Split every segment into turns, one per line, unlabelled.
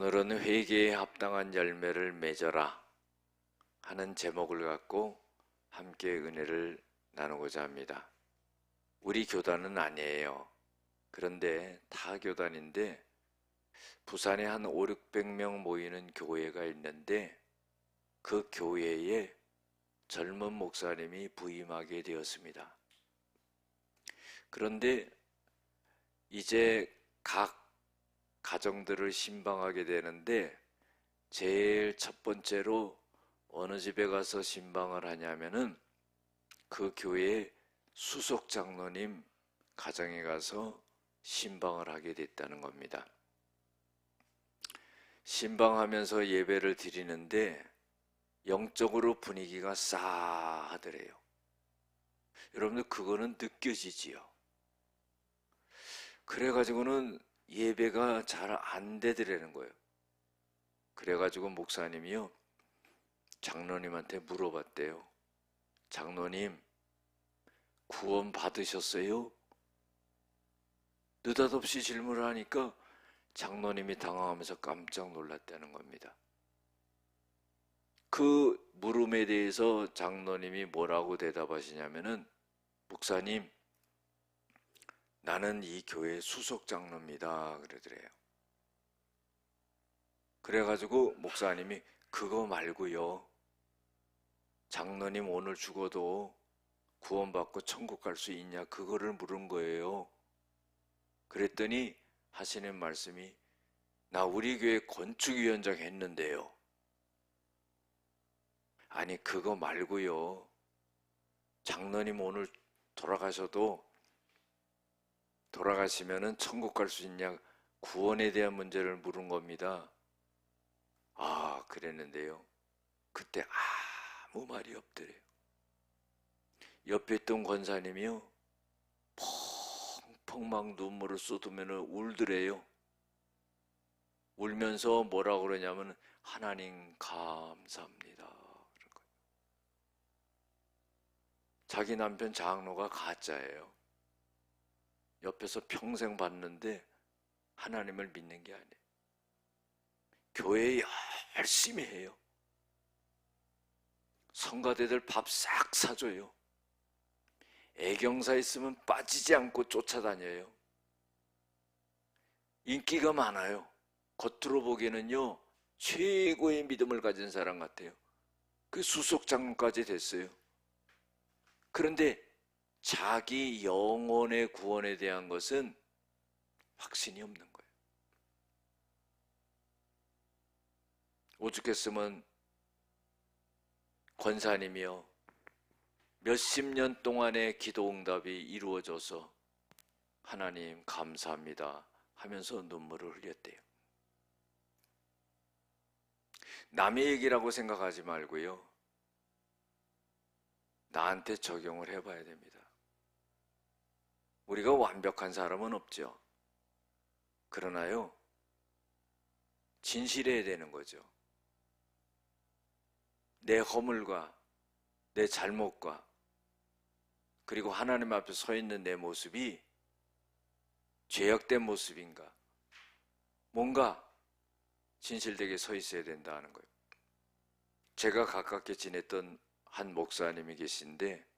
오늘은 회개에 합당한 열매를 맺어라 하는 제목을 갖고 함께 은혜를 나누고자 합니다. 우리 교단은 아니에요. 그런데 타 교단인데 부산에 한 500~600명 모이는 교회가 있는데 그 교회에 젊은 목사님이 부임하게 되었습니다. 그런데 이제 각 가정들을 신방하게 되는데 제일 첫 번째로 어느 집에 가서 신방을 하냐면은 그 교회의 수석 장로님 가정에 가서 신방을 하게 됐다는 겁니다. 신방하면서 예배를 드리는데 영적으로 분위기가 싸하더래요. 여러분들 그거는 느껴지지요. 그래가지고는 예배가 잘 안 되더라는 거예요. 그래가지고 목사님이요 장로님한테 물어봤대요. 장로님, 구원 받으셨어요? 느닷없이 질문을 하니까 장로님이 당황하면서 깜짝 놀랐다는 겁니다. 그 물음에 대해서 장로님이 뭐라고 대답하시냐면은, 목사님, 나는 이 교회 수석 장로입니다. 그러더래요. 그래가지고 목사님이 그거 말고요, 장로님 오늘 죽어도 구원받고 천국 갈 수 있냐, 그거를 물은 거예요. 그랬더니 하시는 말씀이, 나 우리 교회 건축위원장 했는데요. 아니 그거 말고요, 장로님 오늘 돌아가시면은 천국 갈 수 있냐, 구원에 대한 문제를 물은 겁니다. 아, 그랬는데요, 그때 아무 말이 없더래요. 옆에 있던 권사님이요 펑펑 막 눈물을 쏟으면 울더래요. 울면서 뭐라고 그러냐면, 하나님 감사합니다. 자기 남편 장로가 가짜예요. 옆에서 평생 봤는데 하나님을 믿는 게 아니에요. 교회에 열심히 해요. 성가대들 밥 싹 사줘요. 애경사 있으면 빠지지 않고 쫓아다녀요. 인기가 많아요. 겉으로 보기에는요 최고의 믿음을 가진 사람 같아요. 그 수석 장로까지 됐어요. 그런데 자기 영혼의 구원에 대한 것은 확신이 없는 거예요. 오죽했으면 권사님이요 몇십 년 동안의 기도 응답이 이루어져서 하나님 감사합니다 하면서 눈물을 흘렸대요. 남의 얘기라고 생각하지 말고요, 나한테 적용을 해봐야 됩니다. 우리가 완벽한 사람은 없죠. 그러나요, 진실해야 되는 거죠. 내 허물과 내 잘못과 그리고 하나님 앞에 서 있는 내 모습이 죄악된 모습인가, 뭔가 진실되게 서 있어야 된다는 거예요. 제가 가깝게 지냈던 한 목사님이 계신데,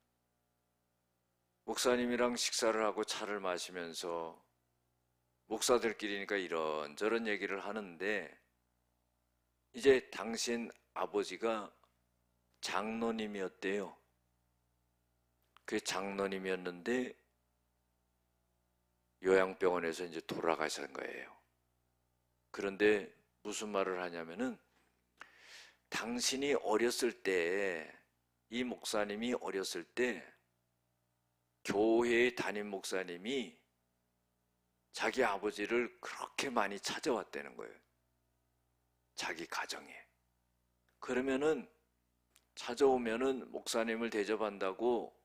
목사님이랑 식사를 하고 차를 마시면서 목사들끼리니까 이런저런 얘기를 하는데, 이제 당신 아버지가 장로님이었대요. 그 장로님이었는데 요양병원에서 이제 돌아가신 거예요. 그런데 무슨 말을 하냐면은, 당신이 어렸을 때, 이 목사님이 어렸을 때 교회의 담임 목사님이 자기 아버지를 그렇게 많이 찾아왔다는 거예요. 자기 가정에. 그러면은 찾아오면은 목사님을 대접한다고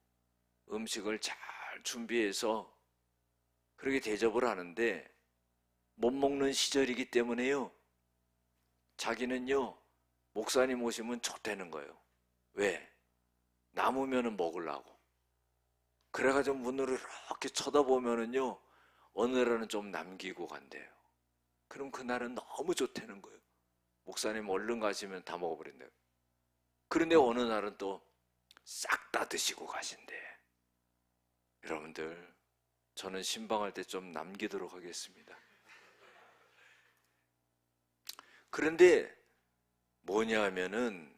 음식을 잘 준비해서 그렇게 대접을 하는데, 못 먹는 시절이기 때문에요, 자기는요 목사님 오시면 좋다는 거예요. 왜? 남으면은 먹으려고. 그래가지고 문으로 이렇게 쳐다보면은요 어느 날은 좀 남기고 간대요. 그럼 그날은 너무 좋다는 거예요. 목사님 얼른 가시면 다 먹어버린대요. 그런데 어느 날은 또 싹 다 드시고 가신대. 여러분들, 저는 신방할 때 좀 남기도록 하겠습니다. 그런데 뭐냐 하면은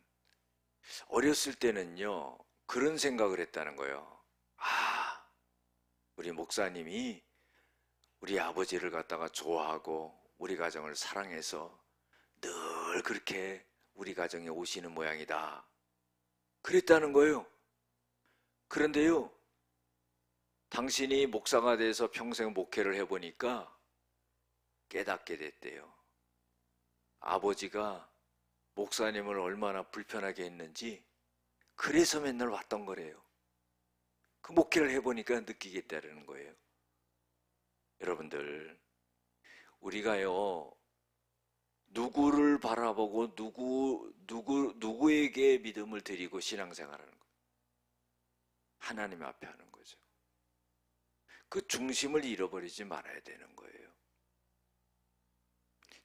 어렸을 때는요, 그런 생각을 했다는 거예요. 아, 우리 목사님이 우리 아버지를 갖다가 좋아하고 우리 가정을 사랑해서 늘 그렇게 우리 가정에 오시는 모양이다. 그랬다는 거예요. 그런데요, 당신이 목사가 돼서 평생 목회를 해보니까 깨닫게 됐대요. 아버지가 목사님을 얼마나 불편하게 했는지 그래서 맨날 왔던 거래요. 그 목회를 해보니까 느끼겠다는 거예요. 여러분들, 우리가요, 누구를 바라보고 누구에게 믿음을 드리고 신앙생활하는 거예요. 하나님 앞에 하는 거죠. 그 중심을 잃어버리지 말아야 되는 거예요.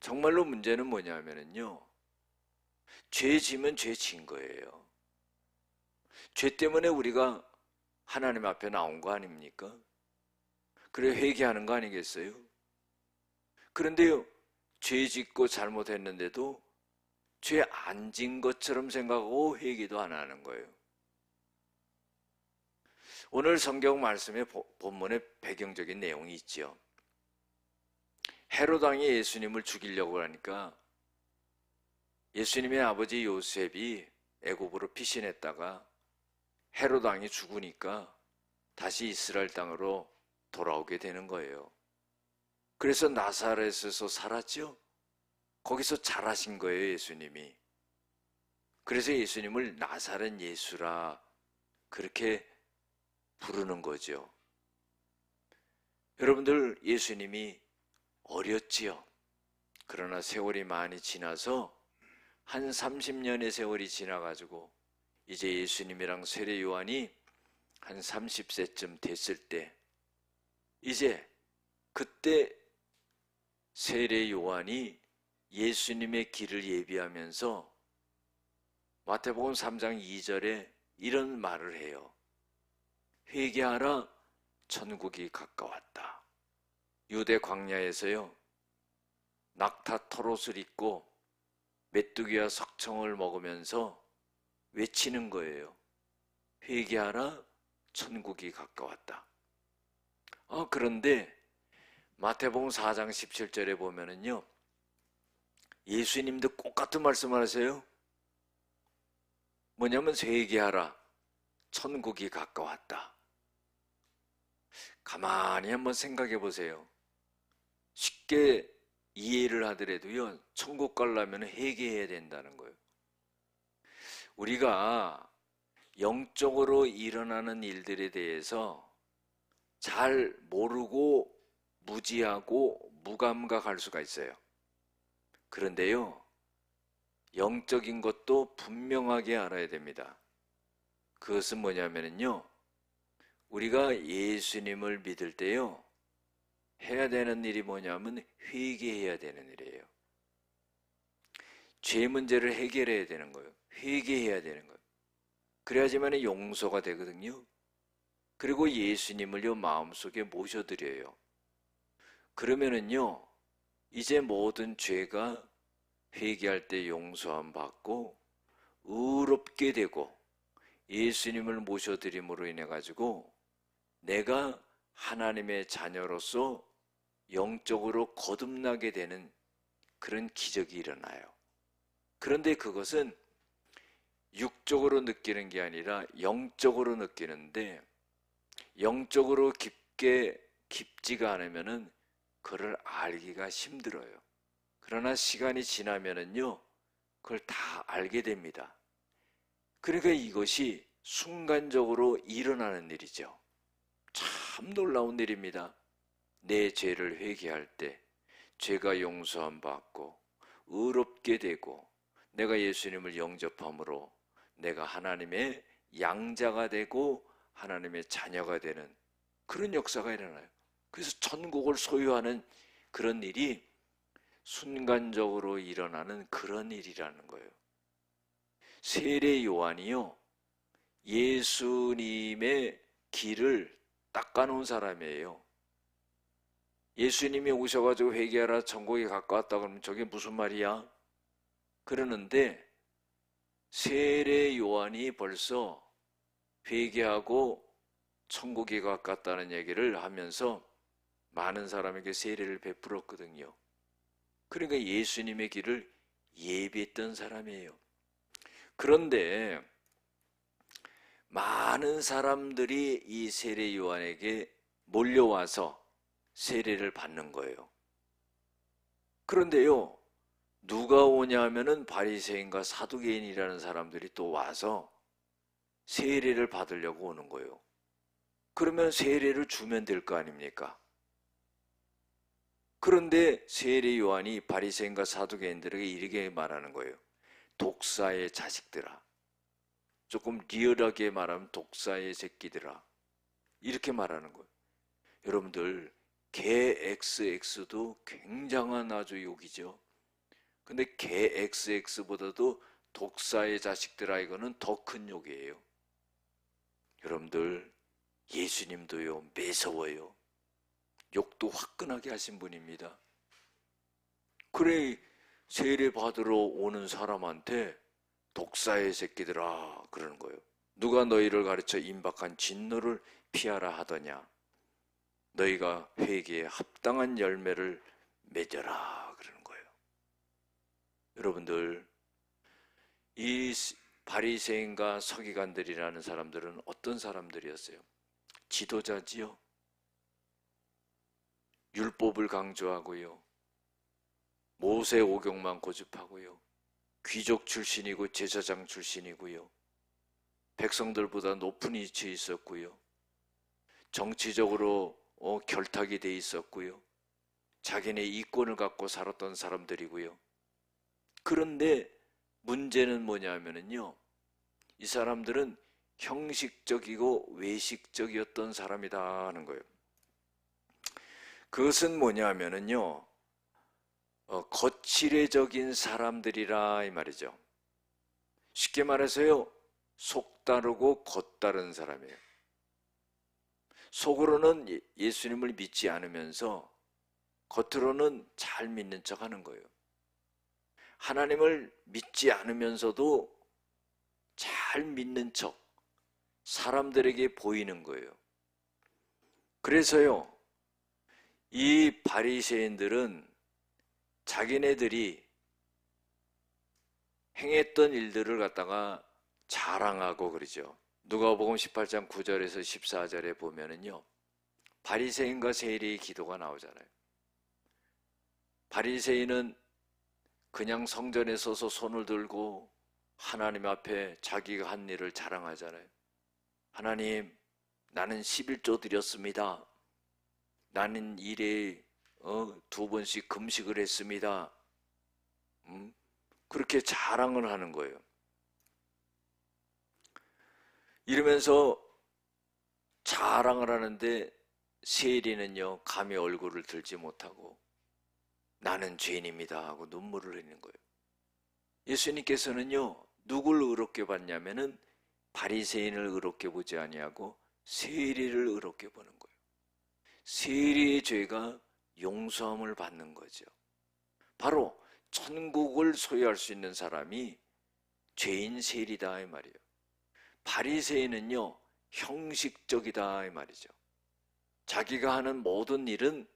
정말로 문제는 뭐냐면요, 죄 지면 죄 진 거예요. 죄 때문에 우리가 하나님 앞에 나온 거 아닙니까? 그래 회개하는 거 아니겠어요? 그런데요, 죄 짓고 잘못했는데도 죄 안 진 것처럼 생각하고 회개도 안 하는 거예요. 오늘 성경 말씀의 본문의 배경적인 내용이 있죠. 헤롯 왕이 예수님을 죽이려고 하니까 예수님의 아버지 요셉이 애굽으로 피신했다가 헤롯 왕이 죽으니까 다시 이스라엘 땅으로 돌아오게 되는 거예요. 그래서 나사렛에서 살았죠. 거기서 자라신 거예요, 예수님이. 그래서 예수님을 나사렛 예수라 그렇게 부르는 거죠. 여러분들, 예수님이 어렸지요. 그러나 세월이 많이 지나서 한 30년의 세월이 지나가지고 이제 예수님이랑 세례 요한이 한 30세쯤 됐을 때, 이제 그때 세례 요한이 예수님의 길을 예비하면서 마태복음 3장 2절에 이런 말을 해요. 회개하라, 천국이 가까웠다. 유대 광야에서요, 낙타 털옷을 입고 메뚜기와 석청을 먹으면서 외치는 거예요. 회개하라, 천국이 가까웠다. 그런데 마태복음 4장 17절에 보면은요, 예수님도 똑같은 말씀을 하세요. 뭐냐면 회개하라, 천국이 가까웠다. 가만히 한번 생각해 보세요. 쉽게 이해를 하더라도요, 천국 가려면 회개해야 된다는 거예요. 우리가 영적으로 일어나는 일들에 대해서 잘 모르고 무지하고 무감각할 수가 있어요. 그런데요, 영적인 것도 분명하게 알아야 됩니다. 그것은 뭐냐면요, 우리가 예수님을 믿을 때요, 해야 되는 일이 뭐냐면 회개해야 되는 일이에요. 죄 문제를 해결해야 되는 거예요. 회개해야 되는 거예요. 그래야지만 용서가 되거든요. 그리고 예수님을요, 마음속에 모셔드려요. 그러면은요, 이제 모든 죄가 회개할 때 용서함 받고 의롭게 되고 예수님을 모셔드림으로 인해 가지고 내가 하나님의 자녀로서 영적으로 거듭나게 되는 그런 기적이 일어나요. 그런데 그것은 육적으로 느끼는 게 아니라 영적으로 느끼는데, 영적으로 깊지가 않으면은 그걸 알기가 힘들어요. 그러나 시간이 지나면은요, 그걸 다 알게 됩니다. 그러니까 이것이 순간적으로 일어나는 일이죠. 참 놀라운 일입니다. 내 죄를 회개할 때 죄가 용서함 받고 의롭게 되고 내가 예수님을 영접함으로 내가 하나님의 양자가 되고 하나님의 자녀가 되는 그런 역사가 일어나요. 그래서 천국을 소유하는 그런 일이 순간적으로 일어나는 그런 일이라는 거예요. 세례 요한이요, 예수님의 길을 닦아놓은 사람이에요. 예수님이 오셔가지고 회개하라, 천국이 가까웠다 그러면 저게 무슨 말이야? 그러는데 세례 요한이 벌써 회개하고 천국이 가깝다는 얘기를 하면서 많은 사람에게 세례를 베풀었거든요. 그러니까 예수님의 길을 예비했던 사람이에요. 그런데 많은 사람들이 이 세례 요한에게 몰려와서 세례를 받는 거예요. 그런데요, 누가 오냐 하면은 바리새인과 사두개인이라는 사람들이 또 와서 세례를 받으려고 오는 거예요. 그러면 세례를 주면 될 거 아닙니까? 그런데 세례 요한이 바리새인과 사두개인들에게 이렇게 말하는 거예요. 독사의 자식들아. 조금 리얼하게 말하면 독사의 새끼들아. 이렇게 말하는 거예요. 여러분들, 개 XX도 굉장한 아주 욕이죠. 근데 개 XX보다도 독사의 자식들아, 이거는 더 큰 욕이에요. 여러분들, 예수님도요, 매서워요. 욕도 화끈하게 하신 분입니다. 그래, 세례 받으러 오는 사람한테 독사의 새끼들아 그러는 거예요. 누가 너희를 가르쳐 임박한 진노를 피하라 하더냐? 너희가 회개에 합당한 열매를 맺어라 그러는 거예요. 여러분들, 이 바리새인과 서기관들이라는 사람들은 어떤 사람들이었어요? 지도자지요. 율법을 강조하고요. 모세 오경만 고집하고요. 귀족 출신이고 제사장 출신이고요. 백성들보다 높은 위치에 있었고요. 정치적으로 결탁이 돼 있었고요. 자기네 이권을 갖고 살았던 사람들이고요. 그런데 문제는 뭐냐면요, 이 사람들은 형식적이고 외식적이었던 사람이다 하는 거예요. 그것은 뭐냐면요, 거칠애적인 사람들이라 이 말이죠. 쉽게 말해서요, 속다르고 겉다른 사람이에요. 속으로는 예수님을 믿지 않으면서 겉으로는 잘 믿는 척 하는 거예요. 하나님을 믿지 않으면서도 잘 믿는 척 사람들에게 보이는 거예요. 그래서요, 이 바리새인들은 자기네들이 행했던 일들을 갖다가 자랑하고 그러죠. 누가복음 18장 9절에서 14절에 보면은요, 바리새인과 세리의 기도가 나오잖아요. 바리새인은 그냥 성전에 서서 손을 들고 하나님 앞에 자기가 한 일을 자랑하잖아요. 하나님, 나는 11조 드렸습니다. 나는 일에 2번씩 금식을 했습니다. 그렇게 자랑을 하는 거예요. 이러면서 자랑을 하는데 세리는요, 감히 얼굴을 들지 못하고 나는 죄인입니다 하고 눈물을 흘리는 거예요. 예수님께서는요, 누굴 의롭게 봤냐면은 바리새인을 의롭게 보지 아니하고 세리를 의롭게 보는 거예요. 세리의 죄가 용서함을 받는 거죠. 바로 천국을 소유할 수 있는 사람이 죄인 세리다 이 말이에요. 바리새인은요, 형식적이다 이 말이죠. 자기가 하는 모든 일은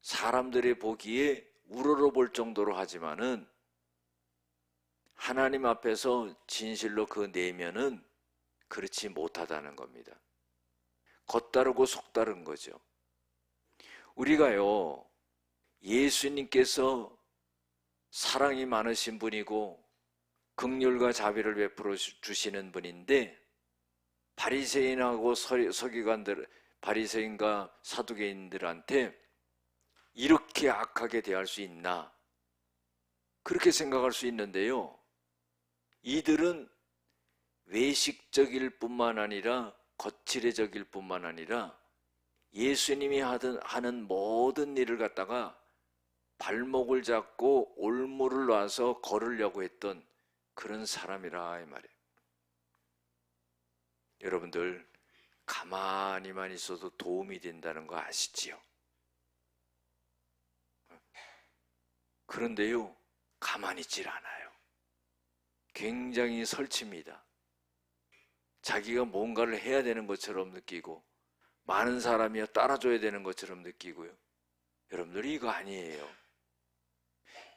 사람들의 보기에 우러러볼 정도로 하지만은 하나님 앞에서 진실로 그 내면은 그렇지 못하다는 겁니다. 겉다르고 속다른 거죠. 우리가요, 예수님께서 사랑이 많으신 분이고 긍휼과 자비를 베풀어 주시는 분인데 바리새인하고 서기관들, 바리새인과 사두개인들한테 이렇게 악하게 대할 수 있나? 그렇게 생각할 수 있는데요, 이들은 외식적일 뿐만 아니라 거칠애적일 뿐만 아니라 예수님이 하는 모든 일을 갖다가 발목을 잡고 올무를 놔서 걸으려고 했던 그런 사람이라 이 말이에요. 여러분들 가만히만 있어도 도움이 된다는 거 아시지요? 그런데요, 가만히 있질 않아요. 굉장히 설칩니다. 자기가 뭔가를 해야 되는 것처럼 느끼고 많은 사람이 따라줘야 되는 것처럼 느끼고요. 여러분들 이거 아니에요.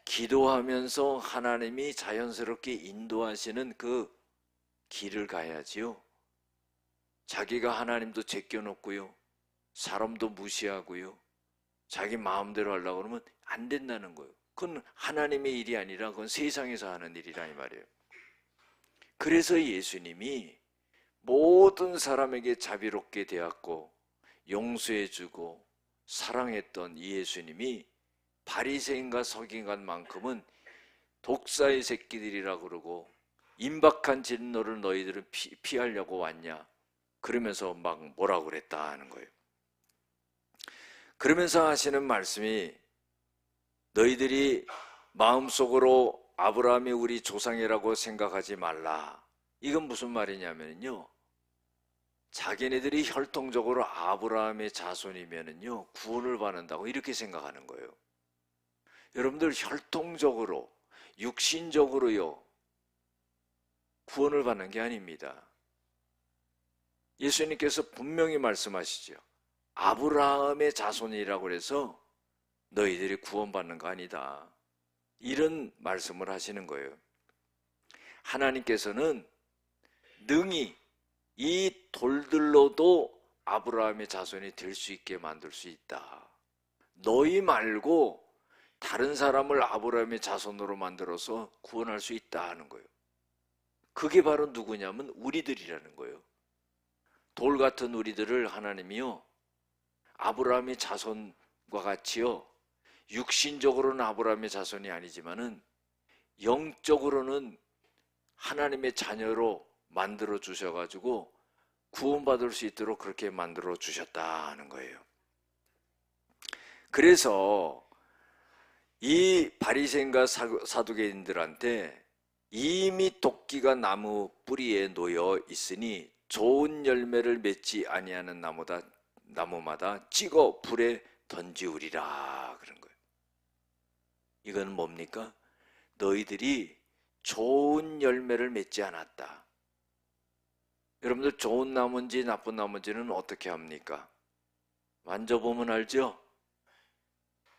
기도하면서 하나님이 자연스럽게 인도하시는 그 길을 가야지요. 자기가 하나님도 제껴놓고요, 사람도 무시하고요, 자기 마음대로 하려고 그러면 안 된다는 거예요. 그건 하나님의 일이 아니라 그건 세상에서 하는 일이라 이 말이에요. 그래서 예수님이 모든 사람에게 자비롭게 대했고 용서해주고 사랑했던 이 예수님이 바리새인과 서기관만큼은 독사의 새끼들이라 그러고 임박한 진노를 너희들은 피하려고 왔냐 그러면서 막 뭐라고 그랬다 하는 거예요. 그러면서 하시는 말씀이 너희들이 마음속으로 아브라함이 우리 조상이라고 생각하지 말라. 이건 무슨 말이냐면요, 자기네들이 혈통적으로 아브라함의 자손이면은요 구원을 받는다고 이렇게 생각하는 거예요. 여러분들 혈통적으로 육신적으로요 구원을 받는 게 아닙니다. 예수님께서 분명히 말씀하시죠. 아브라함의 자손이라고 해서 너희들이 구원받는 거 아니다, 이런 말씀을 하시는 거예요. 하나님께서는 능히 이 돌들로도 아브라함의 자손이 될 수 있게 만들 수 있다. 너희 말고 다른 사람을 아브라함의 자손으로 만들어서 구원할 수 있다 하는 거예요. 그게 바로 누구냐면 우리들이라는 거예요. 돌 같은 우리들을 하나님이요 아브라함의 자손과 같이요 육신적으로는 아브라함의 자손이 아니지만은 영적으로는 하나님의 자녀로 만들어 주셔가지고 구원받을 수 있도록 그렇게 만들어 주셨다 하는 거예요. 그래서 이 바리새인과 사두개인들한테 이미 도끼가 나무 뿌리에 놓여 있으니 좋은 열매를 맺지 아니하는 나무마다 찍어 불에 던지우리라 그런 거예요. 이건 뭡니까? 너희들이 좋은 열매를 맺지 않았다. 여러분들 좋은 나무인지 나쁜 나무인지는 어떻게 합니까? 만져보면 알죠?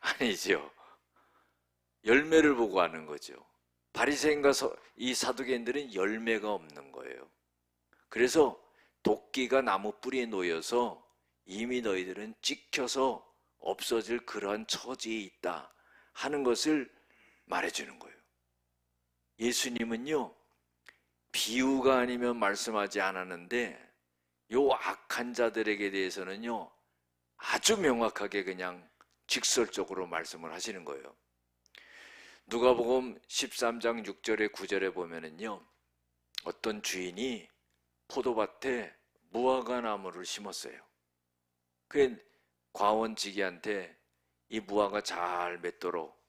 아니죠. 열매를 보고 하는 거죠. 바리새인과 이 사두개인들은 열매가 없는 거예요. 그래서 도끼가 나무 뿌리에 놓여서 이미 너희들은 찍혀서 없어질 그러한 처지에 있다 하는 것을 말해주는 거예요. 예수님은요 비유가 아니면 말씀하지 않았는데 요 악한 자들에게 대해서는요 아주 명확하게 그냥 직설적으로 말씀을 하시는 거예요. 누가복음 13장 6절에 9절에 보면은요 어떤 주인이 포도밭에 무화과 나무를 심었어요. 그 과원지기한테 이 무화과 잘 맺도록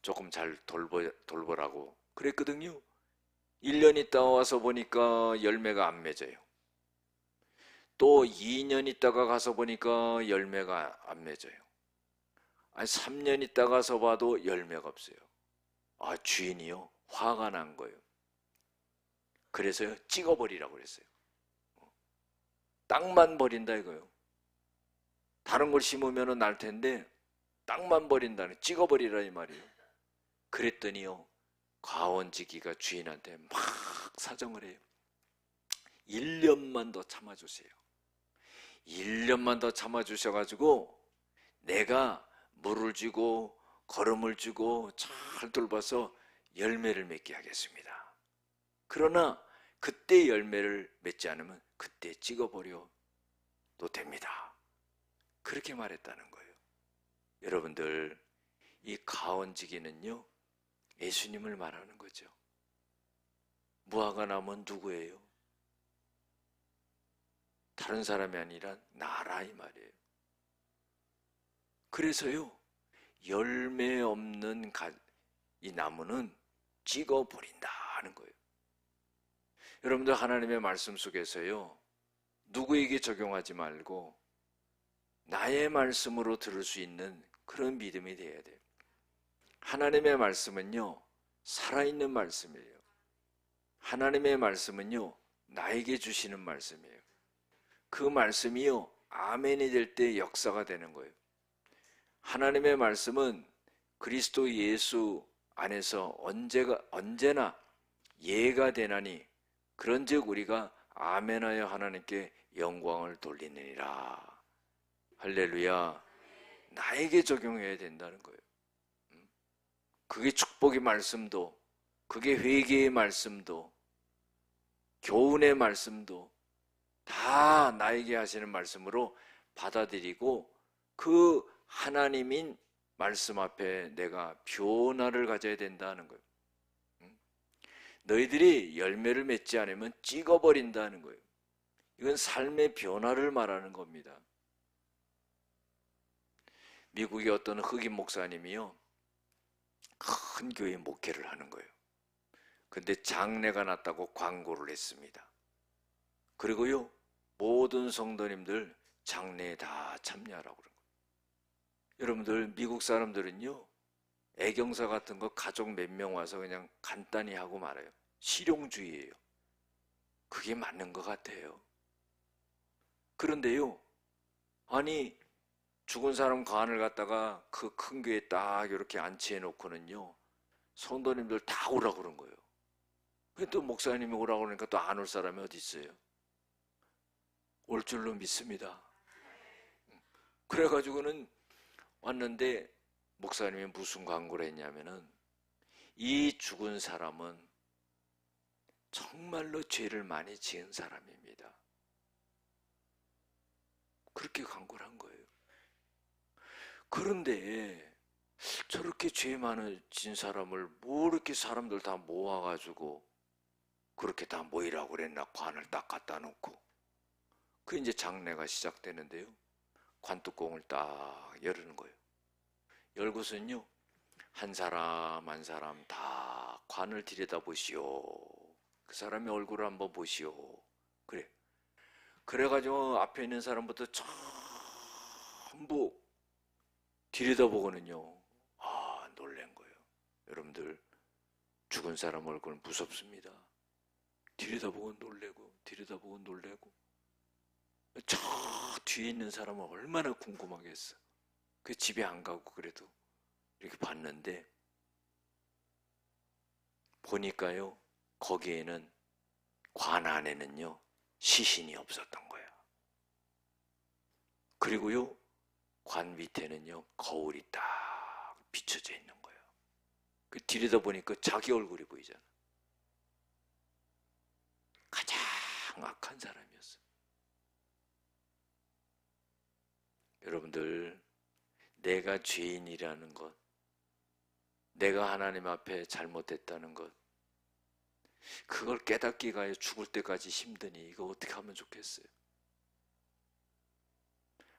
조금 잘 돌보라고 그랬거든요. 1년 있다가 와서 보니까 열매가 안 맺어요. 또 2년 있다가 가서 보니까 열매가 안 맺어요. 3년 있다가 가서 봐도 열매가 없어요. 주인이요 화가 난 거예요. 그래서요 찍어버리라고 그랬어요. 땅만 버린다 이거예요. 다른 걸 심으면 날 텐데 땅만 버린다는, 찍어버리라 이 말이에요. 그랬더니요 과원지기가 주인한테 막 사정을 해요. 1년만 더 참아주세요. 1년만 더 참아주셔가지고 내가 물을 주고 거름을 주고 잘 돌봐서 열매를 맺게 하겠습니다. 그러나 그때 열매를 맺지 않으면 그때 찍어버려도 됩니다. 그렇게 말했다는 거예요. 여러분들 이 가원지기는요 예수님을 말하는 거죠. 무화과 나무는 누구예요? 다른 사람이 아니라 나라 이 말이에요. 그래서요 열매 없는 이 나무는 찍어버린다 하는 거예요. 여러분들 하나님의 말씀 속에서요, 누구에게 적용하지 말고 나의 말씀으로 들을 수 있는 그런 믿음이 되어야 돼요. 하나님의 말씀은요, 살아있는 말씀이에요. 하나님의 말씀은요, 나에게 주시는 말씀이에요. 그 말씀이요, 아멘이 될 때 역사가 되는 거예요. 하나님의 말씀은 그리스도 예수 안에서 언제나 예가 되나니 그런즉 우리가 아멘하여 하나님께 영광을 돌리느니라. 할렐루야. 나에게 적용해야 된다는 거예요. 그게 축복의 말씀도, 그게 회개의 말씀도, 교훈의 말씀도 다 나에게 하시는 말씀으로 받아들이고 그 하나님인 말씀 앞에 내가 변화를 가져야 된다는 거예요. 너희들이 열매를 맺지 않으면 찍어버린다는 거예요. 이건 삶의 변화를 말하는 겁니다. 미국의 어떤 흑인 목사님이요, 큰 교회 목회를 하는 거예요. 근데 장례가 났다고 광고를 했습니다. 그리고요, 모든 성도님들 장례에 다 참여하라고 그런 거예요. 여러분들, 미국 사람들은요, 애경사 같은 거 가족 몇 명 와서 그냥 간단히 하고 말아요. 실용주의예요. 그게 맞는 것 같아요. 그런데요, 아니 죽은 사람 관을 갖다가 그 큰 교회에 딱 이렇게 안치해 놓고는요, 성도님들 다 오라고 그런 거예요. 근데 또 목사님이 오라고 그러니까 또 안 올 사람이 어디 있어요? 올 줄로 믿습니다. 그래가지고는 왔는데 목사님이 무슨 광고를 했냐면은, 이 죽은 사람은 정말로 죄를 많이 지은 사람입니다. 그렇게 광고를 한 거예요. 그런데 저렇게 죄 많은 사람을 뭐 이렇게 사람들 다 모아가지고 그렇게 다 모이라고 그랬나? 관을 딱 갖다 놓고. 그 이제 장례가 시작되는데요, 관뚜껑을 딱 열는 거예요. 열고선요, 한 사람 한 사람 다 관을 들여다보시오. 그 사람의 얼굴을 한번 보시오. 그래. 그래가지고 앞에 있는 사람부터 전부 들여다보고는요, 놀란 거예요. 여러분들, 죽은 사람 얼굴 무섭습니다. 들여다보고 놀래고 들여다보고 놀래고. 저 뒤에 있는 사람은 얼마나 궁금하겠어. 그 집에 안 가고 그래도 이렇게 봤는데, 보니까요, 거기에는, 관 안에는요, 시신이 없었던 거예요. 그리고요, 관 밑에는요, 거울이 딱 비춰져 있는 거예요. 그 들여다보니까 자기 얼굴이 보이잖아. 가장 악한 사람이었어요. 여러분들, 내가 죄인이라는 것, 내가 하나님 앞에 잘못했다는 것, 그걸 깨닫기가 죽을 때까지 힘드니 이거 어떻게 하면 좋겠어요?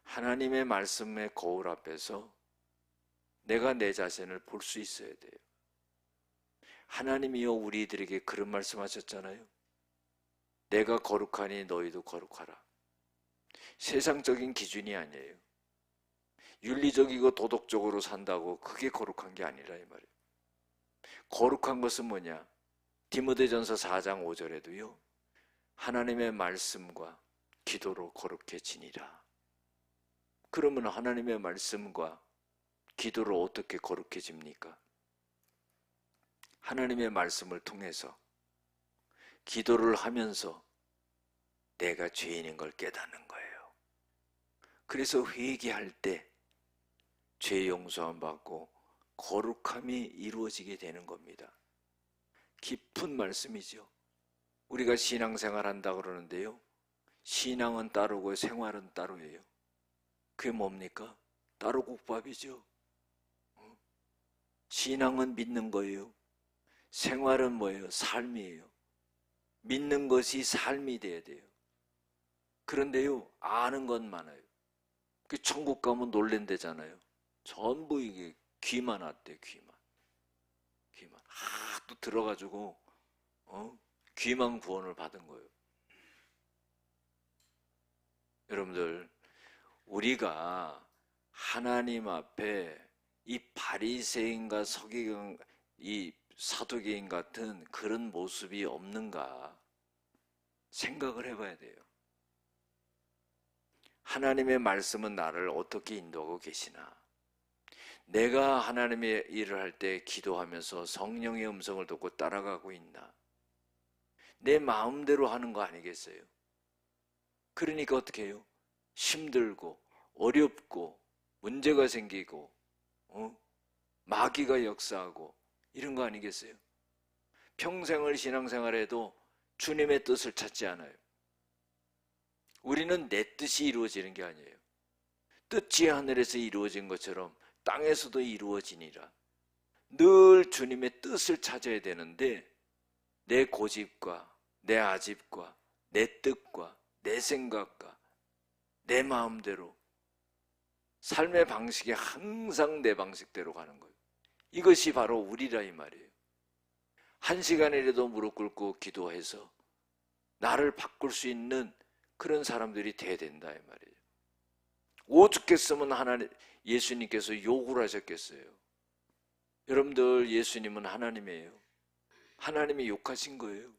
하나님의 말씀의 거울 앞에서 내가 내 자신을 볼 수 있어야 돼요. 하나님이요, 우리들에게 그런 말씀하셨잖아요. 내가 거룩하니 너희도 거룩하라. 세상적인 기준이 아니에요. 윤리적이고 도덕적으로 산다고 그게 거룩한 게 아니라 이 말이에요. 거룩한 것은 뭐냐? 디모데전서 4장 5절에도요, 하나님의 말씀과 기도로 거룩해지니라. 그러면 하나님의 말씀과 기도로 어떻게 거룩해집니까? 하나님의 말씀을 통해서 기도를 하면서 내가 죄인인 걸 깨닫는 거예요. 그래서 회개할 때 죄 용서함 받고 거룩함이 이루어지게 되는 겁니다. 깊은 말씀이죠. 우리가 신앙생활 한다 그러는데요, 신앙은 따로고 생활은 따로예요. 그게 뭡니까? 따로 국밥이죠. 신앙은 믿는 거예요. 생활은 뭐예요? 삶이에요. 믿는 것이 삶이 돼야 돼요. 그런데요, 아는 건 많아요. 그 천국 가면 놀랜대잖아요. 전부 이게 귀만 왔대. 귀만 또 들어가지고 귀만 구원을 받은 거예요. 여러분들, 우리가 하나님 앞에 이 바리새인과 서기관, 이 사두개인 같은 그런 모습이 없는가 생각을 해봐야 돼요. 하나님의 말씀은 나를 어떻게 인도하고 계시나? 내가 하나님의 일을 할 때 기도하면서 성령의 음성을 듣고 따라가고 있나? 내 마음대로 하는 거 아니겠어요? 그러니까 어떻게 해요? 힘들고 어렵고 문제가 생기고 마귀가 역사하고 이런 거 아니겠어요? 평생을 신앙생활해도 주님의 뜻을 찾지 않아요. 우리는 내 뜻이 이루어지는 게 아니에요. 뜻이 하늘에서 이루어진 것처럼 땅에서도 이루어지니라. 늘 주님의 뜻을 찾아야 되는데 내 고집과 내 아집과 내 뜻과 내 생각과 내 마음대로 삶의 방식이 항상 내 방식대로 가는 거예요. 이것이 바로 우리라 이 말이에요. 한 시간이라도 무릎 꿇고 기도해서 나를 바꿀 수 있는 그런 사람들이 돼야 된다 이 말이에요. 오죽했으면 예수님께서 욕을 하셨겠어요. 여러분들, 예수님은 하나님이에요. 하나님이 욕하신 거예요.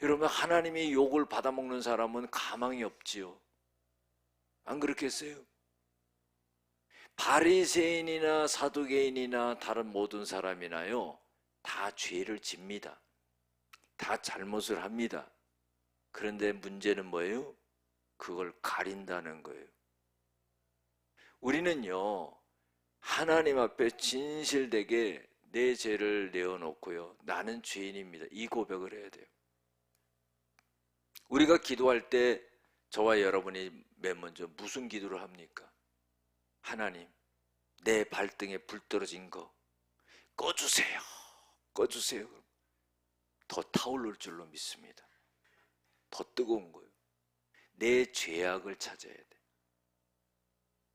여러분, 하나님이 욕을 받아먹는 사람은 가망이 없지요. 안 그렇겠어요? 바리새인이나 사두개인이나 다른 모든 사람이나요, 다 죄를 집니다. 다 잘못을 합니다. 그런데 문제는 뭐예요? 그걸 가린다는 거예요. 우리는요, 하나님 앞에 진실되게 내 죄를 내어놓고요, 나는 죄인입니다, 이 고백을 해야 돼요. 우리가 기도할 때 저와 여러분이 맨 먼저 무슨 기도를 합니까? 하나님, 내 발등에 불 떨어진 거 꺼주세요. 꺼주세요. 더 타오를 줄로 믿습니다. 더 뜨거운 거예요. 내 죄악을 찾아야 돼.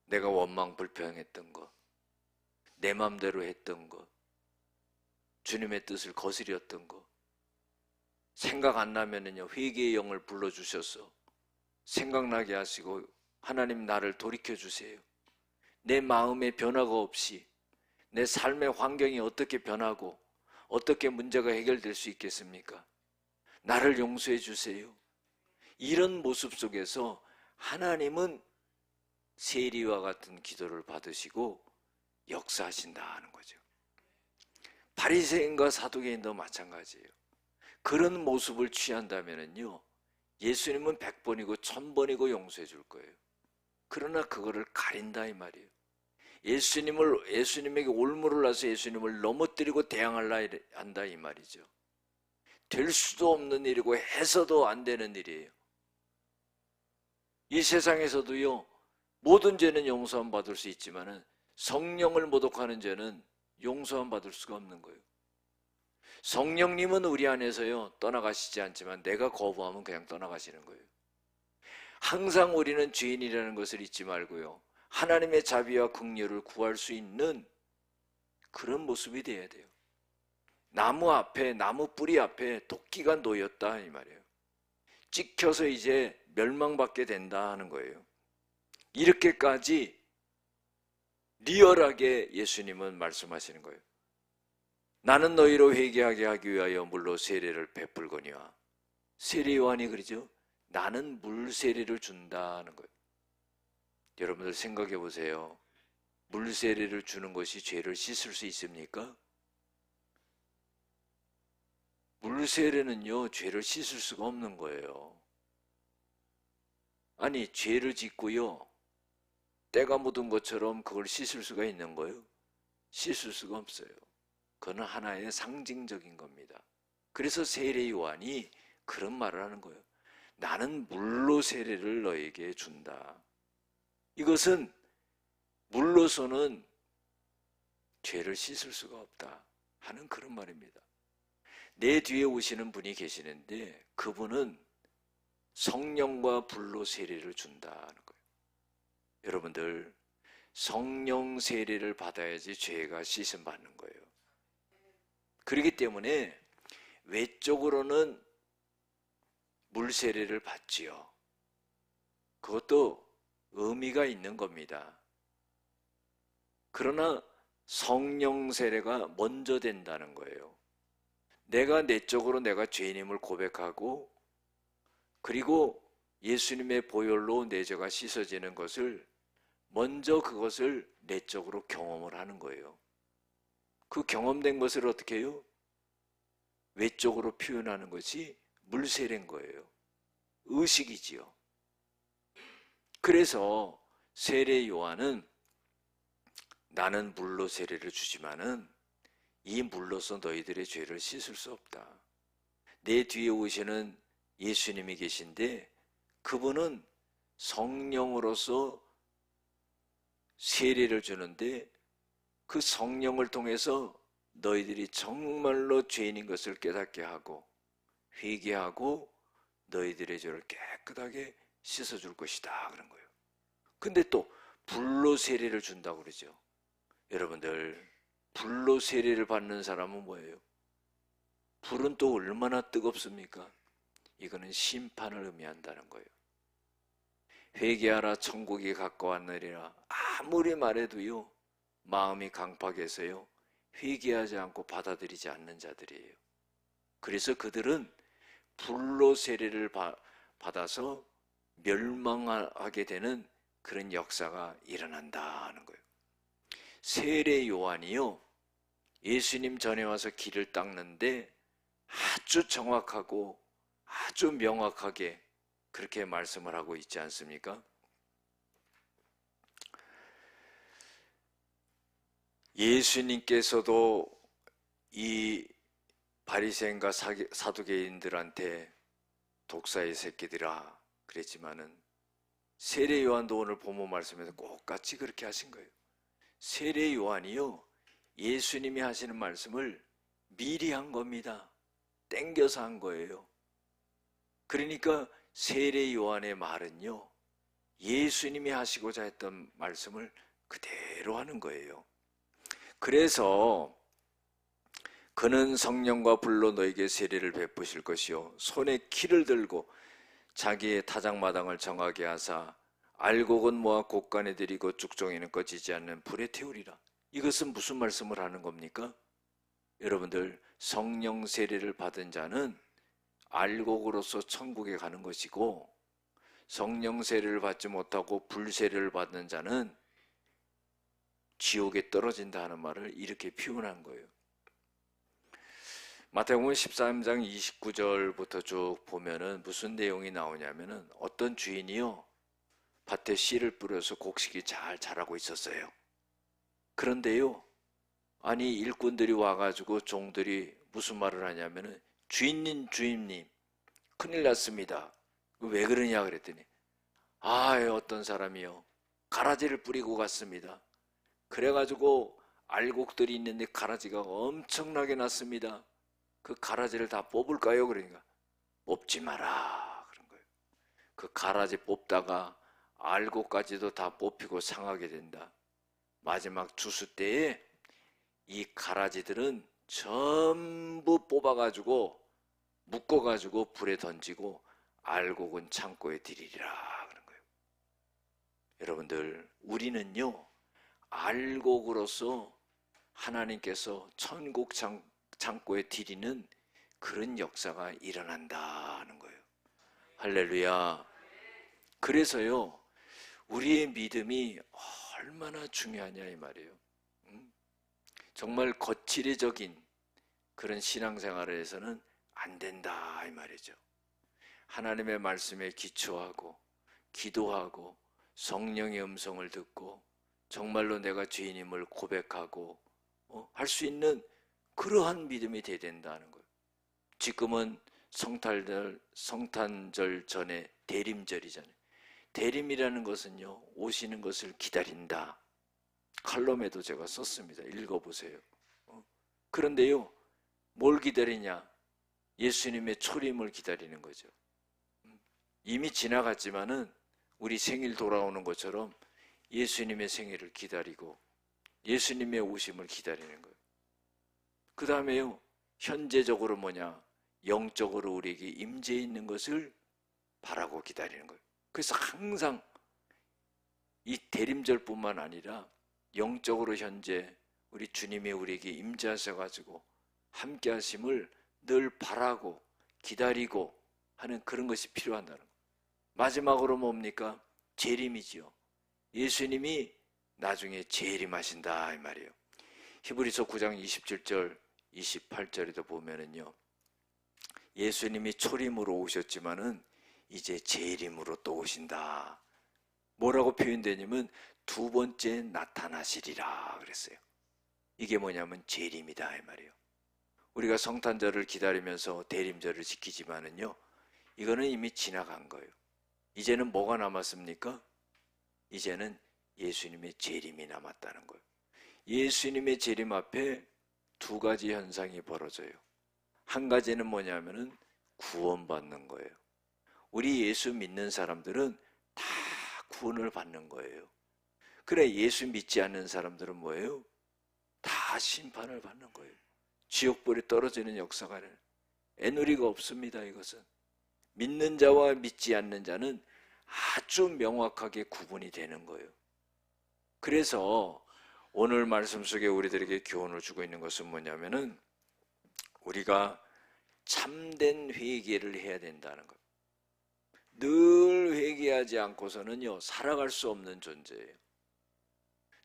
내가 원망 불평했던 것, 내 맘대로 했던 것, 주님의 뜻을 거스렸던 것, 생각 안 나면은요, 회개의 영을 불러주셔서 생각나게 하시고, 하나님 나를 돌이켜주세요. 내 마음의 변화가 없이 내 삶의 환경이 어떻게 변하고 어떻게 문제가 해결될 수 있겠습니까? 나를 용서해 주세요. 이런 모습 속에서 하나님은 세리와 같은 기도를 받으시고 역사하신다 하는 거죠. 바리새인과 사두개인도 마찬가지예요. 그런 모습을 취한다면요, 예수님은 100번이고 1000번이고 용서해 줄 거예요. 그러나 그거를 가린다 이 말이에요. 예수님에게 올무를 놔서 예수님을 넘어뜨리고 대항하려 한다 이 말이죠. 될 수도 없는 일이고 해서도 안 되는 일이에요. 이 세상에서도요, 모든 죄는 용서함 받을 수 있지만은 성령을 모독하는 죄는 용서함 받을 수가 없는 거예요. 성령님은 우리 안에서요, 떠나가시지 않지만 내가 거부하면 그냥 떠나가시는 거예요. 항상 우리는 죄인이라는 것을 잊지 말고요, 하나님의 자비와 긍휼을 구할 수 있는 그런 모습이 되어야 돼요. 나무 뿌리 앞에 도끼가 놓였다 이 말이에요. 찍혀서 이제 멸망받게 된다 하는 거예요. 이렇게까지 리얼하게 예수님은 말씀하시는 거예요. 나는 너희로 회개하게 하기 위하여 물로 세례를 베풀거니와, 세례 요한이 그러죠. 나는 물 세례를 준다 하는 거예요. 여러분들 생각해 보세요. 물 세례를 주는 것이 죄를 씻을 수 있습니까? 물 세례는요, 죄를 씻을 수가 없는 거예요. 아니, 죄를 짓고요, 때가 묻은 것처럼 그걸 씻을 수가 있는 거예요? 씻을 수가 없어요. 그건 하나의 상징적인 겁니다. 그래서 세례 요한이 그런 말을 하는 거예요. 나는 물로 세례를 너에게 준다. 이것은 물로서는 죄를 씻을 수가 없다 하는 그런 말입니다. 내 뒤에 오시는 분이 계시는데 그분은 성령과 불로 세례를 준다 하는 거예요. 여러분들, 성령 세례를 받아야지 죄가 씻음 받는 거예요. 그렇기 때문에 외적으로는 물 세례를 받지요. 그것도 의미가 있는 겁니다. 그러나 성령 세례가 먼저 된다는 거예요. 내가 내적으로 내가 죄인임을 고백하고 그리고 예수님의 보혈로 내 죄가 씻어지는 것을 먼저 그것을 내적으로 경험을 하는 거예요. 그 경험된 것을 어떻게 해요? 외적으로 표현하는 것이 물세례인 거예요. 의식이지요. 그래서 세례 요한은 나는 물로 세례를 주지만은 이 물로서 너희들의 죄를 씻을 수 없다. 내 뒤에 오시는 예수님이 계신데 그분은 성령으로서 세례를 주는데 그 성령을 통해서 너희들이 정말로 죄인인 것을 깨닫게 하고 회개하고 너희들의 죄를 깨끗하게 씻어줄 것이다 그런 거예요. 근데 또 불로 세례를 준다고 그러죠. 여러분들 불로 세례를 받는 사람은 뭐예요? 불은 또 얼마나 뜨겁습니까? 이거는 심판을 의미한다는 거예요. 회개하라 천국이 가까웠느니라 아무리 말해도요 마음이 강팍해서요 회개하지 않고 받아들이지 않는 자들이에요. 그래서 그들은 불로 세례를 받아서 멸망하게 되는 그런 역사가 일어난다는 거예요. 세례 요한이요 예수님 전에 와서 길을 닦는데 아주 정확하고 아주 명확하게 그렇게 말씀을 하고 있지 않습니까? 예수님께서도 이 바리새인과 사두개인들한테 독사의 새끼들아 그랬지만은 세례 요한도 오늘 본문 말씀에서 똑같이 그렇게 하신 거예요. 세례 요한이요 예수님이 하시는 말씀을 미리 한 겁니다. 땡겨서 한 거예요. 그러니까 세례 요한의 말은요 예수님이 하시고자 했던 말씀을 그대로 하는 거예요. 그래서 그는 성령과 불로 너에게 세례를 베푸실 것이요 손에 키를 들고 자기의 타작마당을 정하게 하사 알곡은 모아 곳간에 들이고 쭉종이는 꺼지지 않는 불에 태우리라. 이것은 무슨 말씀을 하는 겁니까? 여러분들 성령 세례를 받은 자는 알곡으로서 천국에 가는 것이고 성령 세례를 받지 못하고 불 세례를 받는 자는 지옥에 떨어진다 하는 말을 이렇게 표현한 거예요. 마태복음 13장 29절부터 쭉 보면은 무슨 내용이 나오냐면은 어떤 주인이요 밭에 씨를 뿌려서 곡식이 잘 자라고 있었어요. 그런데요 아니 일꾼들이 와가지고 종들이 무슨 말을 하냐면은 주인님 큰일 났습니다. 왜 그러냐 그랬더니 어떤 사람이요 가라지를 뿌리고 갔습니다. 그래가지고 알곡들이 있는데 가라지가 엄청나게 났습니다. 그 가라지를 다 뽑을까요? 그러니까 뽑지 마라 그런 거예요. 그 가라지 뽑다가 알곡까지도 다 뽑히고 상하게 된다. 마지막 주수 때에 이 가라지들은 전부 뽑아가지고 묶어가지고 불에 던지고 알곡은 창고에 들이리라 그런 거예요. 여러분들 우리는요 알곡으로서 하나님께서 천국 창고에 들이는 그런 역사가 일어난다는 거예요. 할렐루야. 그래서요 우리의 믿음이 얼마나 중요하냐 이 말이에요. 정말 거칠애적인 그런 신앙생활을 해서는 안 된다 이 말이죠. 하나님의 말씀에 기초하고 기도하고 성령의 음성을 듣고 정말로 내가 죄인임을 고백하고 할 수 있는 그러한 믿음이 돼야 된다는 거예요. 지금은 성탄절 전에 대림절이잖아요. 대림이라는 것은요 오시는 것을 기다린다. 칼럼에도 제가 썼습니다. 읽어보세요. 그런데요 뭘 기다리냐? 예수님의 초림을 기다리는 거죠. 이미 지나갔지만은 우리 생일 돌아오는 것처럼 예수님의 생애를 기다리고 예수님의 오심을 기다리는 거예요. 그 다음에요, 현재적으로 뭐냐? 영적으로 우리에게 임재해 있는 것을 바라고 기다리는 거예요. 그래서 항상 이 대림절뿐만 아니라 영적으로 현재 우리 주님이 우리에게 임재하셔가지고 함께 하심을 늘 바라고 기다리고 하는 그런 것이 필요하다는 거예요. 마지막으로 뭡니까? 재림이지요. 예수님이 나중에 재림하신다 이 말이에요. 히브리서 9장 27절 28절에도 보면은요, 예수님이 초림으로 오셨지만은 이제 재림으로 또 오신다. 뭐라고 표현되냐면 두 번째 나타나시리라 그랬어요. 이게 뭐냐면 재림이다 이 말이에요. 우리가 성탄절을 기다리면서 대림절을 지키지만은요, 이거는 이미 지나간 거예요. 이제는 뭐가 남았습니까? 이제는 예수님의 재림이 남았다는 거예요. 예수님의 재림 앞에 두 가지 현상이 벌어져요. 한 가지는 뭐냐면은 구원받는 거예요. 우리 예수 믿는 사람들은 다 구원을 받는 거예요. 그래, 예수 믿지 않는 사람들은 뭐예요? 다 심판을 받는 거예요. 지옥불에 떨어지는 역사가 애누리가 없습니다. 이것은 믿는 자와 믿지 않는 자는 아주 명확하게 구분이 되는 거예요. 그래서 오늘 말씀 속에 우리들에게 교훈을 주고 있는 것은 뭐냐면은 우리가 참된 회개를 해야 된다는 것. 늘 회개하지 않고서는요, 살아갈 수 없는 존재예요.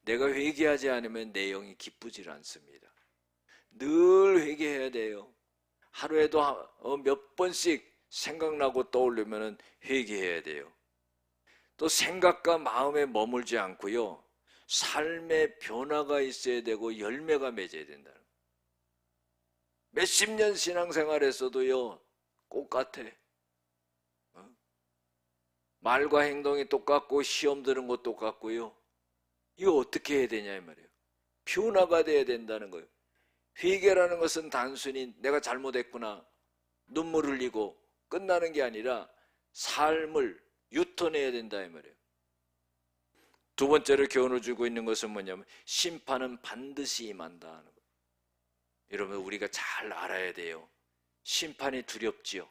내가 회개하지 않으면 내 영이 기쁘질 않습니다. 늘 회개해야 돼요. 하루에도 몇 번씩 생각나고 떠오르면 회개해야 돼요. 또 생각과 마음에 머물지 않고요, 삶의 변화가 있어야 되고 열매가 맺어야 된다는 거예요. 몇십 년 신앙생활에서도요 똑같아. 말과 행동이 똑같고 시험 드는 것 똑같고요. 이거 어떻게 해야 되냐 이 말이에요. 변화가 돼야 된다는 거예요. 회개라는 것은 단순히 내가 잘못했구나 눈물 흘리고 끝나는 게 아니라 삶을 유턴해야 된다 이 말이에요. 두 번째로 교훈을 주고 있는 것은 뭐냐면 심판은 반드시 임한다는 거예요. 여러분, 우리가 잘 알아야 돼요. 심판이 두렵지요.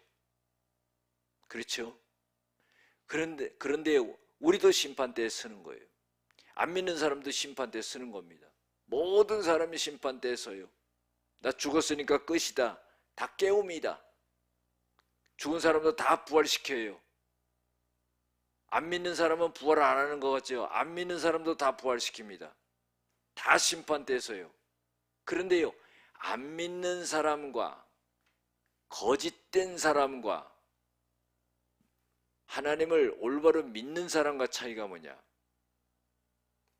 그렇죠? 그런데 우리도 심판대에 서는 거예요. 안 믿는 사람도 심판대에 서는 겁니다. 모든 사람이 심판대에 서요. 나 죽었으니까 끝이다. 다 깨움이다. 죽은 사람도 다 부활시켜요. 안 믿는 사람은 부활 안 하는 것 같죠? 안 믿는 사람도 다 부활시킵니다. 다 심판대에 서요. 그런데요, 안 믿는 사람과 거짓된 사람과 하나님을 올바로 믿는 사람과 차이가 뭐냐?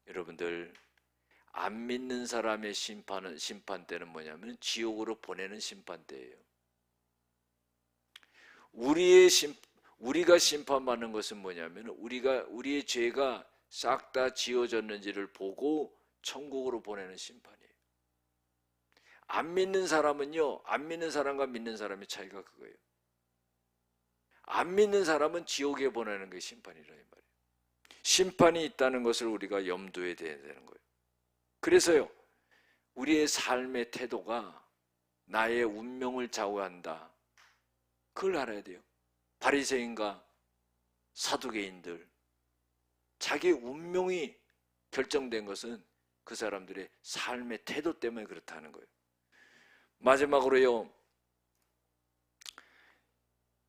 여러분들, 안 믿는 사람의 심판대는 뭐냐면 지옥으로 보내는 심판대예요. 우리가 심판받는 것은 뭐냐면 우리의 죄가 싹 다 지워졌는지를 보고 천국으로 보내는 심판이에요. 안 믿는 사람은요, 안 믿는 사람과 믿는 사람의 차이가 그거예요. 안 믿는 사람은 지옥에 보내는 게 심판이라 이 말이에요. 심판이 있다는 것을 우리가 염두에 둬야 되는 거예요. 그래서요, 우리의 삶의 태도가 나의 운명을 좌우한다. 그걸 알아야 돼요. 바리새인과 사두개인들, 자기 운명이 결정된 것은 그 사람들의 삶의 태도 때문에 그렇다는 거예요. 마지막으로요,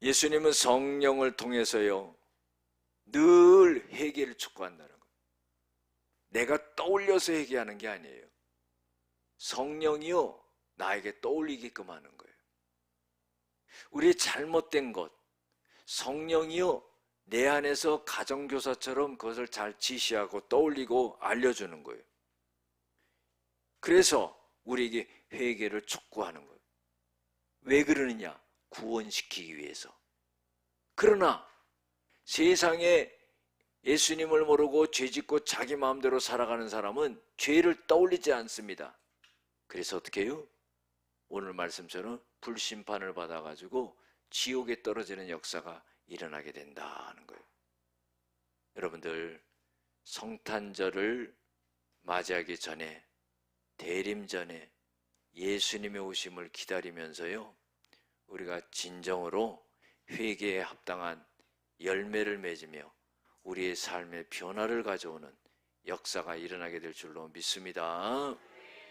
예수님은 성령을 통해서요 늘 회개를 촉구한다는 거예요. 내가 떠올려서 회개하는 게 아니에요. 성령이요 나에게 떠올리게끔 하는 거예요. 우리의 잘못된 것, 성령이요 내 안에서 가정교사처럼 그것을 잘 지시하고 떠올리고 알려주는 거예요. 그래서 우리에게 회개를 촉구하는 거예요. 왜 그러느냐? 구원시키기 위해서. 그러나 세상에 예수님을 모르고 죄짓고 자기 마음대로 살아가는 사람은 죄를 떠올리지 않습니다. 그래서 어떻게 해요? 오늘 말씀처럼 불심판을 받아가지고 지옥에 떨어지는 역사가 일어나게 된다는 거예요. 여러분들, 성탄절을 맞이하기 전에, 대림 전에 예수님의 오심을 기다리면서요, 우리가 진정으로 회개에 합당한 열매를 맺으며 우리의 삶의 변화를 가져오는 역사가 일어나게 될 줄로 믿습니다.